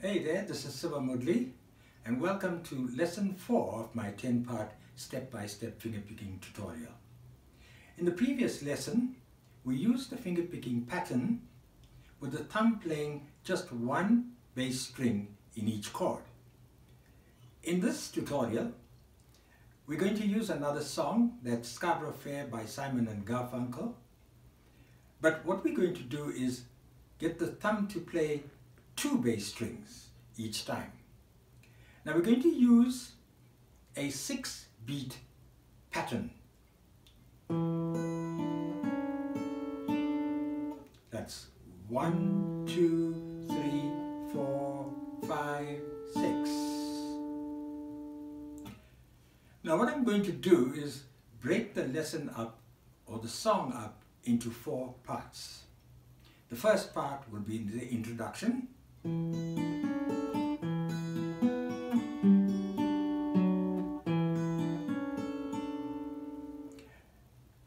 Hey there, this is Siva and welcome to lesson 4 of my 10-part step-by-step fingerpicking tutorial. In the previous lesson, we used the fingerpicking pattern with the thumb playing just one bass string in each chord. In this tutorial, we're going to use another song, that's Scarborough Fair by Simon and Garfunkel. But what we're going to do is get the thumb to play 2 bass strings each time. Now we're going to use a 6-beat pattern. That's 1, 2, 3, 4, 5, 6. Now what I'm going to do is break the lesson up or the song up into 4 parts. The first part will be the introduction.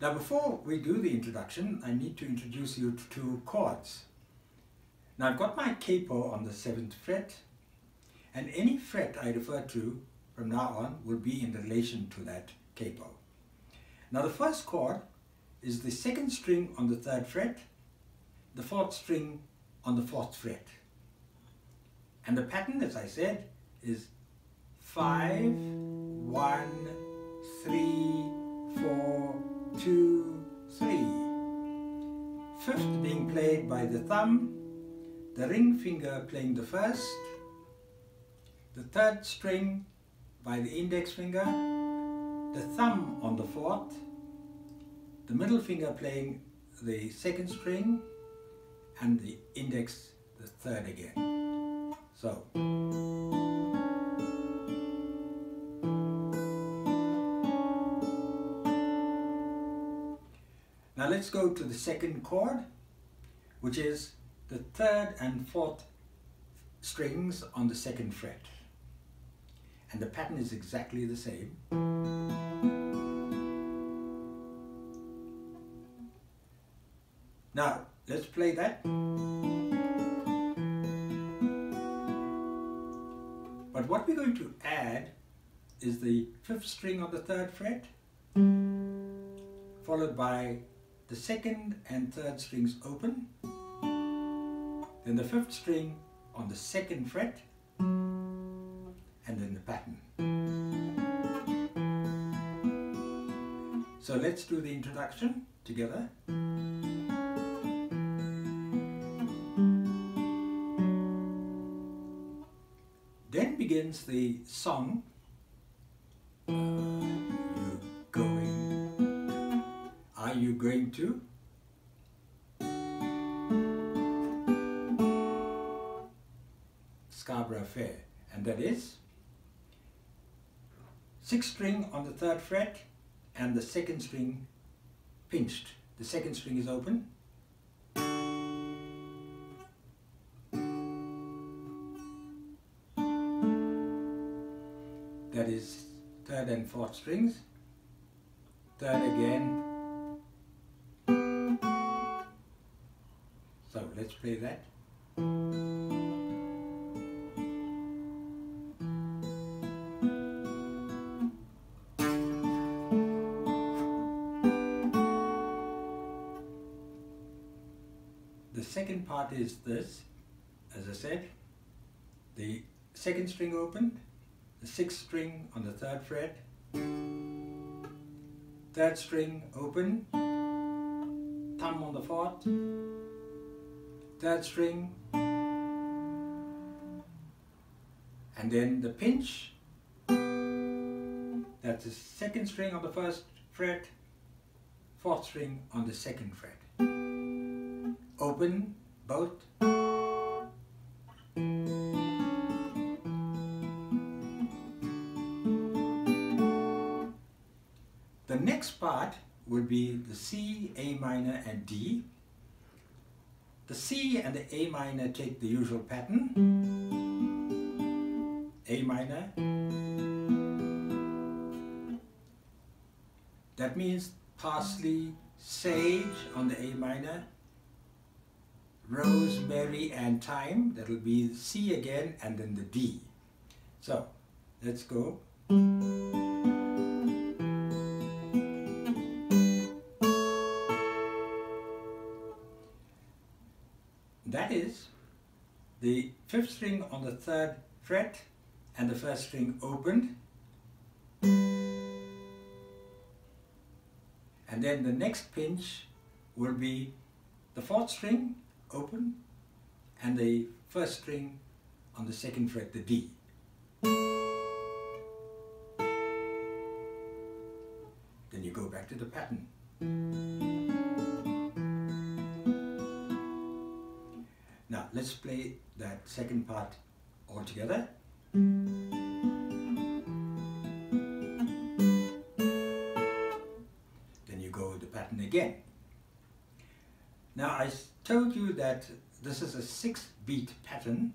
Now before we do the introduction, I need to introduce you to 2 chords. Now I've got my capo on the 7th fret, and any fret I refer to from now on will be in relation to that capo. Now the first chord is the 2nd string on the 3rd fret, the 4th string on the 4th fret. And the pattern, as I said, is 5, 1, 3, 4, 2, 3. 5th being played by the thumb, the ring finger playing the 1st, the 3rd string by the index finger, the thumb on the 4th, the middle finger playing the 2nd string, and the index the 3rd again. So, now let's go to the 2nd chord, which is the 3rd and 4th strings on the 2nd fret. And the pattern is exactly the same. Now, let's play that. But what we're going to add is the 5th string on the 3rd fret, followed by the 2nd and 3rd strings open, then the 5th string on the 2nd fret, and then the pattern. So let's do the introduction together. Then begins the song. Are you going to? Scarborough Fair, and that is 6th string on the 3rd fret and the 2nd string pinched. The 2nd string is open. That is 3rd and 4th strings. 3rd again. So let's play that. The second part is this, as I said, the 2nd string opened, the 6th string on the 3rd fret, 3rd string open, thumb on the 4th, 3rd string, and then the pinch, that's the 2nd string on the 1st fret, 4th string on the 2nd fret. Open both. The next part will be the C, A minor and D. The C and the A minor take the usual pattern. A minor. That means parsley, sage on the A minor, rosemary and thyme. That'll be C again and then the D. So let's go. That is the 5th string on the 3rd fret and the 1st string opened. And then the next pinch will be the 4th string open and the 1st string on the 2nd fret, the D. Then you go back to the pattern. Now let's play that second part all together. Then you go with the pattern again. Now I told you that this is a 6-beat pattern,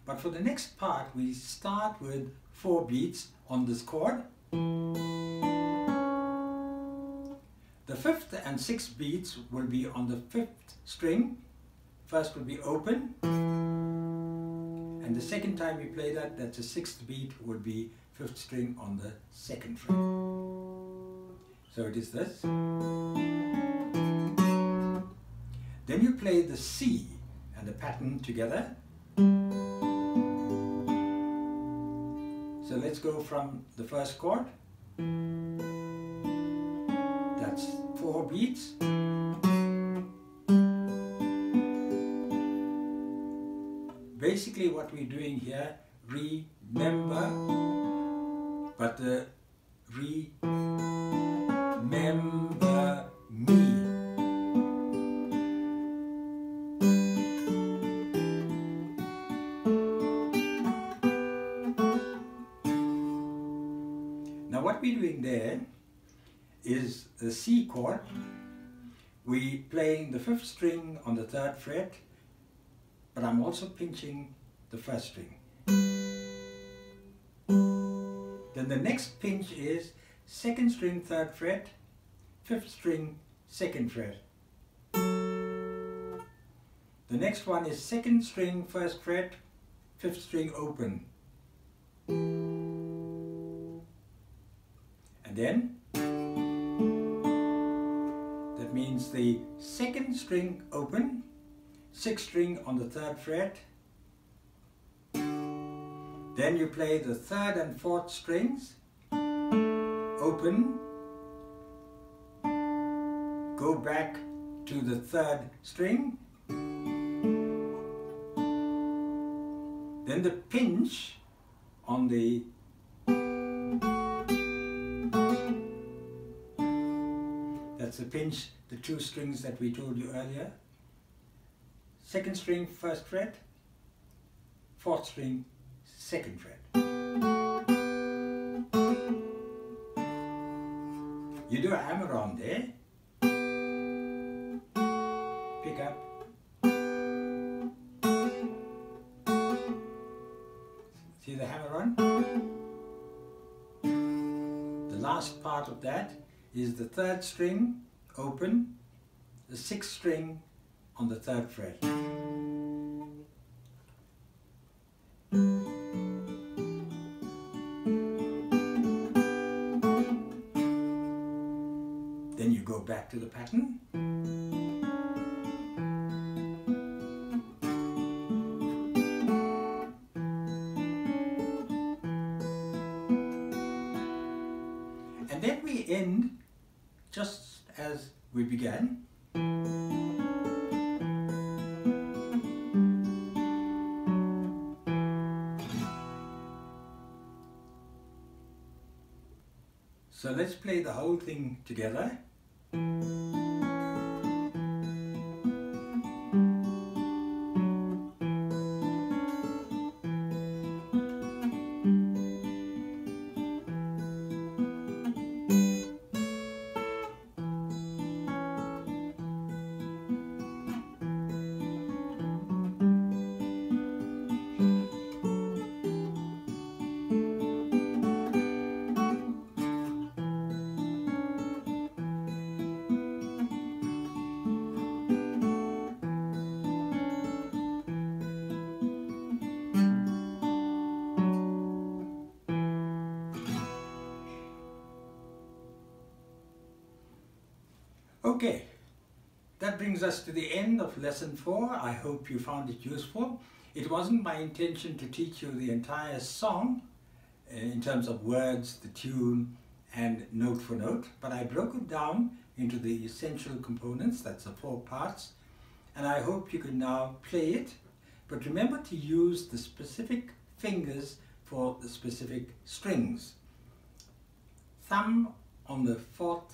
but for the next part we start with 4 beats on this chord. The 5th and 6th beats will be on the 5th string. First will be open, and the second time you play that, that's the 6th beat, will be 5th string on the 2nd fret. So it is this. Then you play the C and the pattern together. So let's go from the first chord. That's 4 beats. Basically what we're doing here, remember, but the remember me. Now what we're doing there is the C chord. We're playing the 5th string on the 3rd fret, but I'm also pinching the 1st string. Then the next pinch is 2nd string 3rd fret, 5th string 2nd fret. The next one is 2nd string 1st fret, 5th string open. And then that means the 2nd string open, 6th string on the 3rd fret. Then you play the 3rd and 4th strings, open, go back to the 3rd string, then the pinch on the that's the pinch, the 2 strings that we told you earlier. 2nd string 1st fret, 4th string 2nd fret. You do a hammer on there, pick up, see the hammer on? The last part of that is the 3rd string open, the 6th string on the 3rd fret. Then you go back to the pattern. And then we end just as we began. So let's play the whole thing together. Okay, that brings us to the end of lesson 4. I hope you found it useful. It wasn't my intention to teach you the entire song in terms of words, the tune, and note for note, but I broke it down into the essential components, that's the 4 parts, and I hope you can now play it. But remember to use the specific fingers for the specific strings. Thumb on the 4th,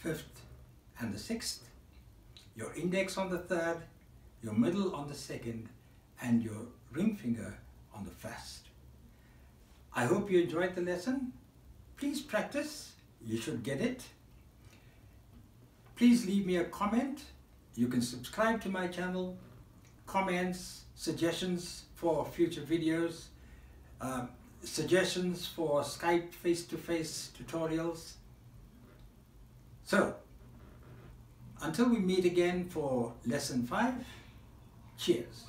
5th, and the 6th, your index on the 3rd, your middle on the 2nd, and your ring finger on the 1st. I hope you enjoyed the lesson. Please practice, you should get it. Please leave me a comment. You can subscribe to my channel, comments, suggestions for future videos, suggestions for Skype face-to-face tutorials. So, until we meet again for lesson 5, cheers.